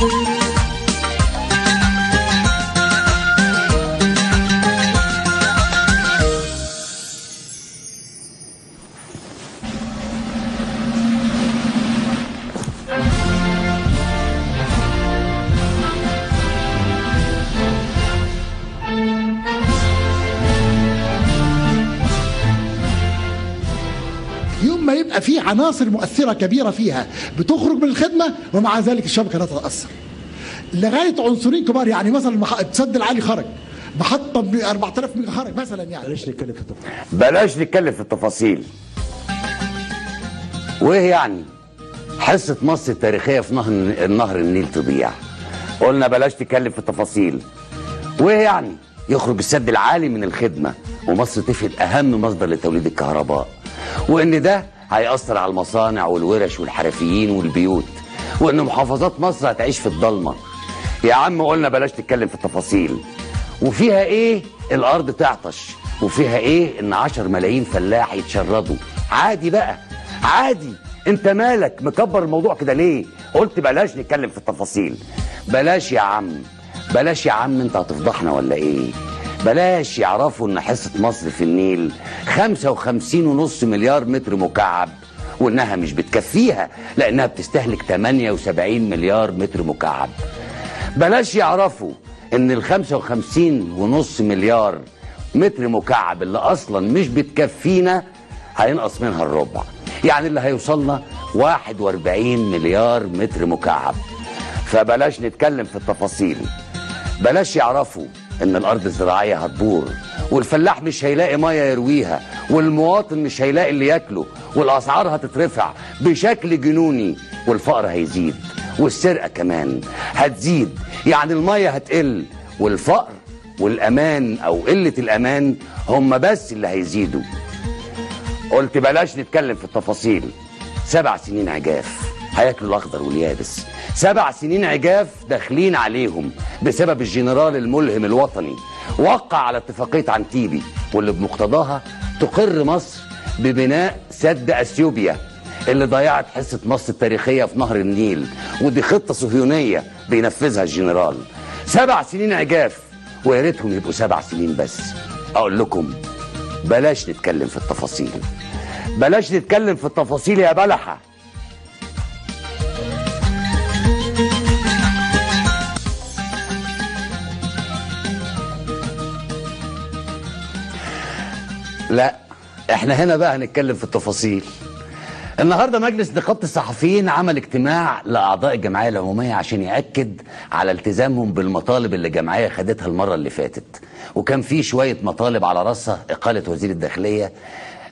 يوم ما يبقى في عناصر مؤثرة كبيرة فيها بتخرج من الخدمة ومع ذلك الشبكة لا تتأثر. لغاية عنصرين كبار، يعني مثلا السد العالي خرج، محطة ب 4000 ميجا خرج مثلا. يعني بلاش نتكلم في التفاصيل. وايه يعني حصة مصر التاريخية في نهر النيل تضيع؟ قلنا بلاش نتكلم في التفاصيل. وايه يعني يخرج السد العالي من الخدمة ومصر تفقد أهم مصدر لتوليد الكهرباء، وإن ده هيأثر على المصانع والورش والحرفيين والبيوت، وإن محافظات مصر هتعيش في الضلمة. يا عم قلنا بلاش نتكلم في التفاصيل. وفيها إيه الأرض تعطش؟ وفيها إيه إن 10 ملايين فلاح يتشردوا؟ عادي بقى، عادي. أنت مالك مكبر الموضوع كده ليه؟ قلت بلاش نتكلم في التفاصيل. بلاش يا عم، بلاش يا عم. أنت هتفضحنا ولا إيه؟ بلاش يعرفوا ان حصة مصر في النيل 55.5 مليار متر مكعب، وانها مش بتكفيها لانها بتستهلك 78 مليار متر مكعب. بلاش يعرفوا ان ال 55.5 مليار متر مكعب اللي اصلا مش بتكفينا هينقص منها الربع، يعني اللي هيوصلنا 41 مليار متر مكعب. فبلاش نتكلم في التفاصيل. بلاش يعرفوا ان الارض الزراعيه هتبور، والفلاح مش هيلاقي ميه يرويها، والمواطن مش هيلاقي اللي ياكله، والاسعار هتترفع بشكل جنوني، والفقر هيزيد، والسرقه كمان هتزيد. يعني الميه هتقل، والفقر والامان او قله الامان هم بس اللي هيزيدوا. قلت بلاش نتكلم في التفاصيل. 7 سنين عجاف هياكلوا الاخضر واليابس. 7 سنين عجاف داخلين عليهم بسبب الجنرال الملهم الوطني وقع على اتفاقية عنتيبي، واللي بمقتضاها تقر مصر ببناء سد اثيوبيا اللي ضيعت حصة مصر التاريخية في نهر النيل، ودي خطة صهيونية بينفذها الجنرال. 7 سنين عجاف، ويا ريتهم يبقوا 7 سنين بس. اقول لكم بلاش نتكلم في التفاصيل. بلاش نتكلم في التفاصيل يا بلحة. لا، احنا هنا بقى هنتكلم في التفاصيل. النهارده مجلس نقابة الصحفيين عمل اجتماع لاعضاء الجمعية العمومية عشان يأكد على التزامهم بالمطالب اللي الجمعية خدتها المرة اللي فاتت، وكان في شوية مطالب على راسها إقالة وزير الداخلية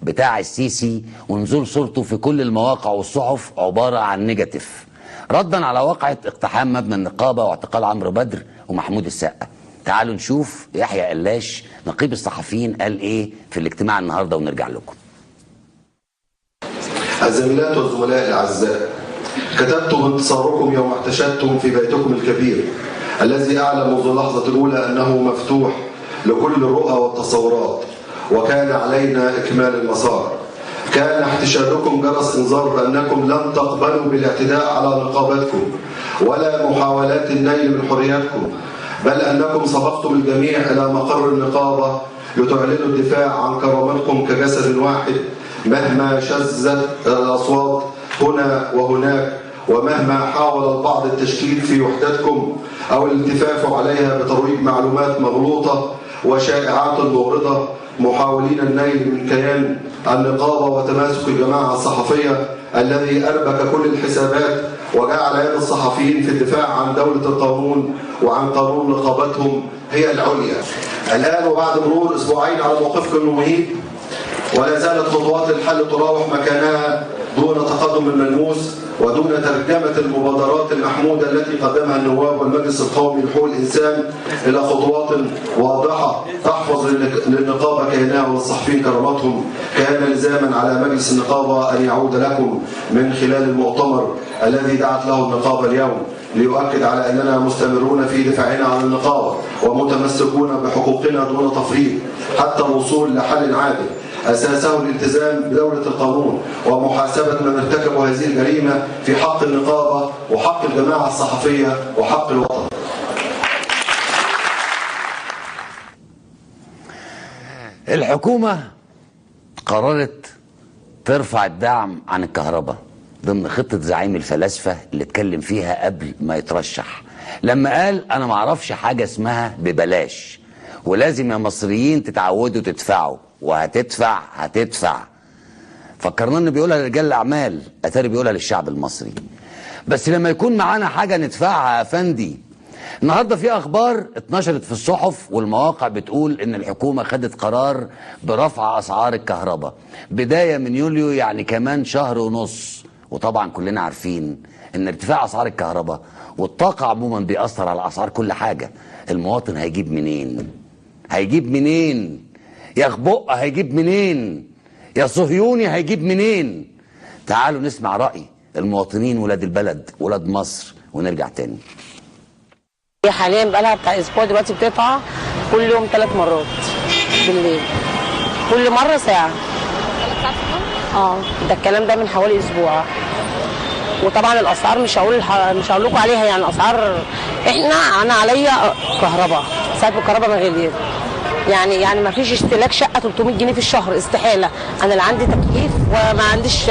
بتاع السيسي ونزول صورته في كل المواقع والصحف عبارة عن نيجاتيف، ردا على واقعة اقتحام مبنى النقابة واعتقال عمرو بدر ومحمود السقا. تعالوا نشوف يحيى قلاش نقيب الصحفيين قال ايه في الاجتماع النهارده ونرجع لكم. الزميلات والزملاء الاعزاء، كتبتم انتصاركم يوم احتشدتم في بيتكم الكبير الذي اعلم منذ اللحظه الاولى انه مفتوح لكل الرؤى والتصورات، وكان علينا اكمال المسار. كان احتشادكم جرس انذار بانكم لن تقبلوا بالاعتداء على نقابتكم ولا محاولات النيل من حرياتكم، بل أنكم سبقتم الجميع إلى مقر النقابة لتعلنوا الدفاع عن كرامتكم كجسد واحد مهما شزت الأصوات هنا وهناك، ومهما حاول البعض التشكيك في وحدتكم أو الالتفاف عليها بترويج معلومات مغلوطة وشائعات مغرضة، محاولين النيل من كيان النقابة وتماسك الجماعة الصحفية الذي أربك كل الحسابات وجعل يد الصحفيين في الدفاع عن دولة القانون وعن قانون نقابتهم هي العليا. الآن وبعد مرور أسبوعين على موقفكم المهيب ولا زالت خطوات الحل تراوح مكانها دون تقدم ملموس ودون ترجمة المبادرات المحمودة التي قدمها النواب والمجلس القومي لحقوق الإنسان إلى خطوات واضحة تحفظ للنقابة كيانها والصحفيين كرامتهم. كان لزاما على مجلس النقابة أن يعود لكم من خلال المؤتمر الذي دعت له النقابة اليوم ليؤكد على أننا مستمرون في دفاعنا عن النقابة ومتمسكون بحقوقنا دون تفريط حتى الوصول لحل عادل. أساسه الالتزام بدولة القانون ومحاسبة من ارتكبوا هذه الجريمة في حق النقابة وحق الجماعة الصحفية وحق الوطن. الحكومة قررت ترفع الدعم عن الكهرباء ضمن خطة زعيم الفلاسفة اللي اتكلم فيها قبل ما يترشح، لما قال أنا معرفش حاجة اسمها ببلاش، ولازم يا مصريين تتعودوا تدفعوا، وهتدفع. فكرنا انه بيقولها لرجال الأعمال، أتاري بيقولها للشعب المصري. بس لما يكون معانا حاجة ندفعها يا فندي. النهارده في اخبار اتنشرت في الصحف والمواقع بتقول ان الحكومه خدت قرار برفع اسعار الكهرباء بدايه من يوليو، يعني كمان شهر ونص. وطبعا كلنا عارفين ان ارتفاع اسعار الكهرباء والطاقه عموما بيأثر على اسعار كل حاجه. المواطن هيجيب منين؟ يا خبق هيجيب منين؟ يا صهيوني هيجيب منين؟ تعالوا نسمع رأي المواطنين ولاد البلد ولاد مصر ونرجع تاني. حاليا بقالها بتاع اسبوع دلوقتي بتقطع كل يوم 3 مرات بالليل، كل مره ساعه. 3 ساعات في اليوم؟ ده الكلام ده من حوالي اسبوع. وطبعا الاسعار مش هقول لكم عليها، يعني الاسعار انا عليا كهرباء ساعه الكهرباء ما غليت، يعني ما فيش استهلاك شقه 300 جنيه في الشهر، استحاله. انا لا عندي تكييف وما عنديش،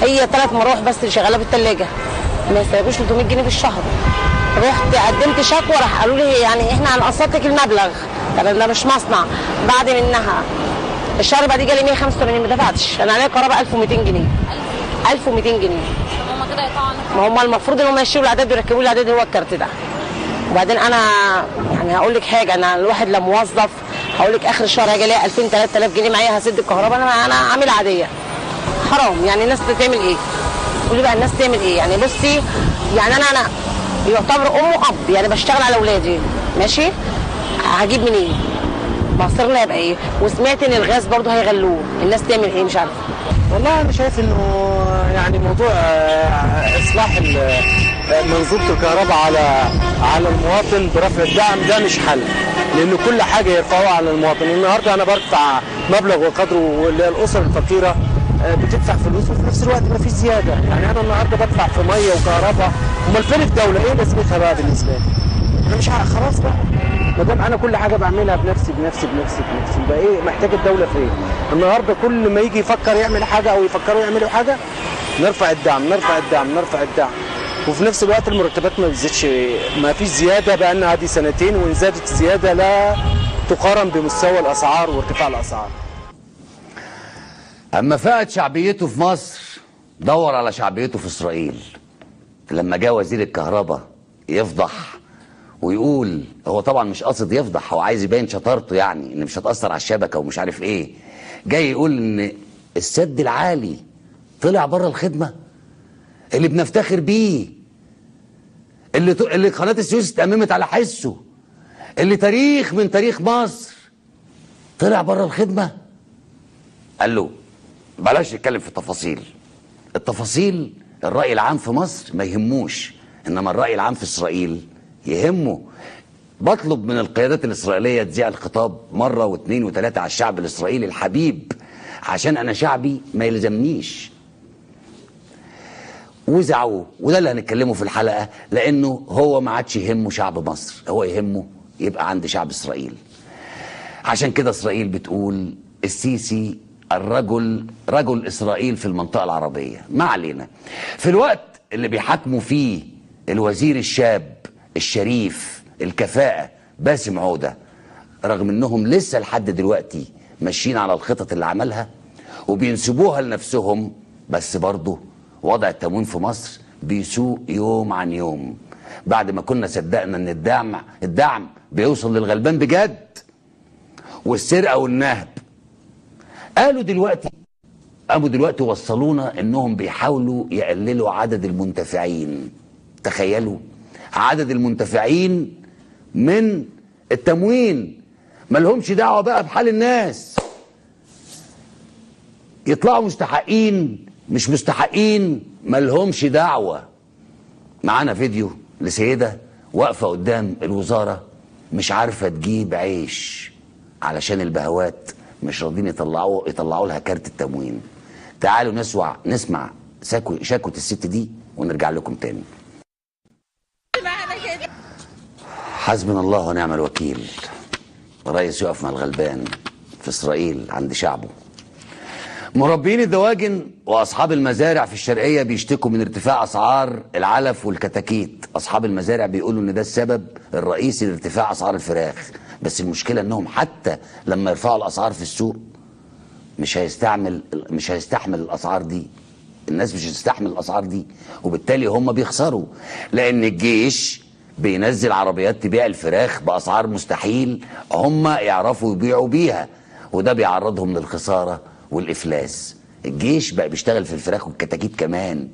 هي 3 مراوح بس اللي شغاله بالثلاجه، ما يستهلكوش 300 جنيه في الشهر. رحت قدمت شكوى، راح قالوا لي يعني احنا هنقسط لك المبلغ، طب ده مش مصنع. بعد منها الشهر بعد جالي 185 ما دفعتش، انا عليا كهرباء 1200 جنيه. 1200 جنيه. طب هم كده يقطعوا عنك؟ ما هم المفروض ان هم يشيلوا الاعداد ويركبوا لي الاعداد، هو الكارت ده. وبعدين انا يعني هقول لك حاجه، انا الواحد لا موظف، هقول لك اخر الشهر هيجي لي 2000 3000 جنيه معايا هسد الكهرباء، انا عامله عاديه. حرام، يعني الناس بتعمل ايه؟ قولي بقى الناس تعمل ايه؟ يعني بصي، يعني انا يعتبر ام واب، يعني بشتغل على اولادي ماشي، هجيب منين؟ مصيرنا هيبقى ايه؟ وسمعت ان الغاز برضه هيغلوه، الناس تعمل ايه؟ مش عارفه. والله انا شايف انه يعني موضوع اصلاح منظومه الكهرباء على المواطن برفع الدعم ده مش حل، لان كل حاجه يرفعوها على المواطن. النهارده انا برفع مبلغ وقدره، واللي الاسر الفقيره بتدفع فلوس وفي نفس الوقت ما فيش زياده. يعني انا النهارده بدفع في ميه وكهرباء، امال فين الدوله؟ ايه لازمتها بقى بالنسبه لي؟ انا مش خلاص بقى، ما دام انا كل حاجه بعملها بنفسي يبقى ايه محتاج الدوله في ايه؟ النهارده كل ما يجي يفكر يعمل حاجه او يفكروا يعملوا حاجه نرفع الدعم، وفي نفس الوقت المرتبات ما بتزيدش، ما فيش زياده بقى لنا هذه سنتين، وان زادت الزياده لا تقارن بمستوى الاسعار وارتفاع الاسعار. اما فقد شعبيته في مصر دور على شعبيته في اسرائيل. لما جاء وزير الكهرباء يفضح ويقول، هو طبعا مش قاصد يفضح، هو عايز يبين شطارته، يعني ان مش هتأثر على الشبكه ومش عارف ايه. جاي يقول ان السد العالي طلع بره الخدمه اللي بنفتخر بيه، اللي قناه السويس اتأممت على حسه، اللي تاريخ من تاريخ مصر طلع بره الخدمه. قال له بلاش نتكلم في التفاصيل. الرأي العام في مصر ما يهموش، انما الرأي العام في اسرائيل يهمه. بطلب من القيادات الاسرائيليه تذيع الخطاب مره واثنين وثلاثه على الشعب الاسرائيلي الحبيب، عشان انا شعبي ما يلزمنيش. وزعوه، وده اللي هنتكلمه في الحلقه، لانه هو ما عادش يهمه شعب مصر، هو يهمه يبقى عند شعب اسرائيل. عشان كده اسرائيل بتقول السيسي رجل اسرائيل في المنطقه العربيه. ما علينا. في الوقت اللي بيحاكموا فيه الوزير الشاب الشريف الكفاءه باسم عوده، رغم انهم لسه لحد دلوقتي ماشيين على الخطط اللي عملها وبينسبوها لنفسهم، بس برضه وضع التموين في مصر بيسوء يوم عن يوم. بعد ما كنا صدقنا ان الدعم بيوصل للغلبان بجد، والسرقه والنهب، قاموا دلوقتي وصلونا انهم بيحاولوا يقللوا عدد المنتفعين. تخيلوا عدد المنتفعين من التموين، مالهمش دعوه بقى بحال الناس، يطلعوا مستحقين مش مستحقين مالهمش دعوه. معانا فيديو لسيده واقفه قدام الوزاره مش عارفه تجيب عيش علشان البهوات مش راضيين يطلعوا لها كارت التموين. تعالوا نسمع شكوى الست دي ونرجع لكم تاني. حسبنا الله ونعم الوكيل. رئيس يقف مع الغلبان في إسرائيل عند شعبه. مربين الدواجن واصحاب المزارع في الشرقيه بيشتكوا من ارتفاع اسعار العلف والكتاكيت. اصحاب المزارع بيقولوا ان ده السبب الرئيسي لارتفاع اسعار الفراخ، بس المشكله انهم حتى لما يرفعوا الاسعار في السوق مش هيستحمل الاسعار دي. الناس مش هتستحمل الاسعار دي، وبالتالي هم بيخسروا، لان الجيش بينزل عربيات تبيع الفراخ باسعار مستحيل هم يعرفوا يبيعوا بيها، وده بيعرضهم للخساره والافلاس. الجيش بقى بيشتغل في الفراخ والكتاكيت كمان،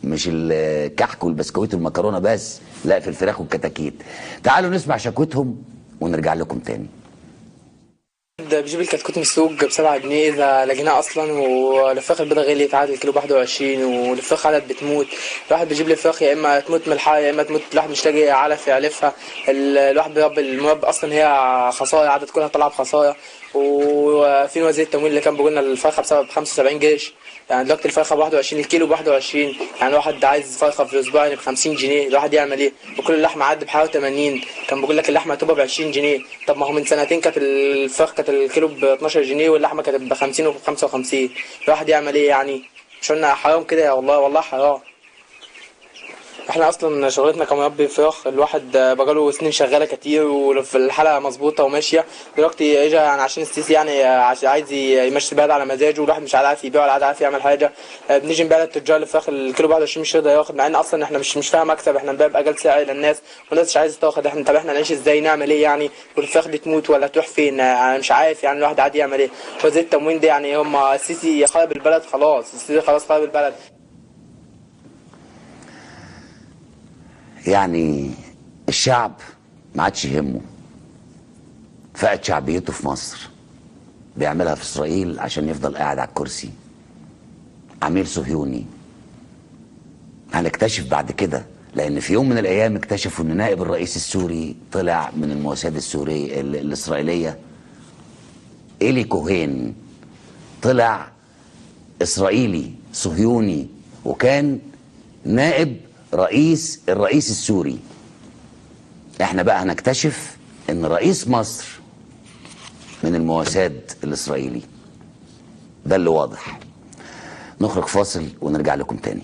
مش الكحك والبسكويت والمكرونه بس، لا في الفراخ والكتاكيت. تعالوا نسمع شكوتهم ونرجع لكم تاني. بجيب الكتكوت من السوق ب7 جنيه اذا لقيناه اصلا، والفراخ البيضاء غليت عادي الكيلو ب21، والفراخ عدد بتموت. الواحد بيجيب لي فراخ يا اما تموت من الحياه يا اما تموت، الواحد مش لاقي علف يعلفها. الواحد بيربي المربى اصلا هي خصايا، عدد كلها طالعه بخصايا. وفي وزير التموين اللي كان بيقول لنا الفرخه بسبب 75 قرش، يعني دلوقتي الفرخه ب21 الكيلو ب21. يعني الواحد عايز فرخه في الاسبوع يعني ب50 جنيه، الواحد يعمل ايه؟ وكل اللحمه عاد بحوالي 80. كان بيقول لك اللحمه هتبقى ب20 جنيه. طب ما هو من سنتين كانت الفرخه كانت الكيلو ب12 جنيه واللحمه كانت ب50 وب55. الواحد يعمل ايه يعني؟ مش قلنا حرام كده يا والله حرام. احنا اصلا شغلتنا كمربي فراخ، الواحد بقاله سنين شغاله كتير وفي الحلقه مظبوطه وماشيه. دلوقتي اجى يعني عشان السيسي يعني عايز يمشي البلد على مزاجه، والواحد مش عارف يبيع ولا عارف يعمل حاجه. بنيجي نبيع للتجار الفراخ الكيلو ب21 مش راضي ياخد، مع ان اصلا احنا مش فاهم مكسب، احنا نبيع باقل سعر للناس والناس مش عايزه تاخد. احنا طب احنا نعيش ازاي؟ نعمل ايه يعني؟ والفراخ دي تموت ولا تروح فين؟ انا مش عارف يعني الواحد عادي يعمل ايه. وزير التموين ده يعني هم السيسي خرب البلد خلاص، السيسي خلاص خرب البلد. يعني الشعب ما عادش يهمه، فقد شعبيته في مصر، بيعملها في اسرائيل عشان يفضل قاعد على الكرسي، عميل صهيوني. هنكتشف بعد كده، لان في يوم من الايام اكتشفوا ان نائب الرئيس السوري طلع من الموساد السوري الاسرائيليه. إيلي كوهين طلع اسرائيلي صهيوني وكان نائب الرئيس السوري. احنا بقى هنكتشف ان رئيس مصر من الموساد الاسرائيلي، ده اللي واضح. نخرج فاصل ونرجع لكم تاني.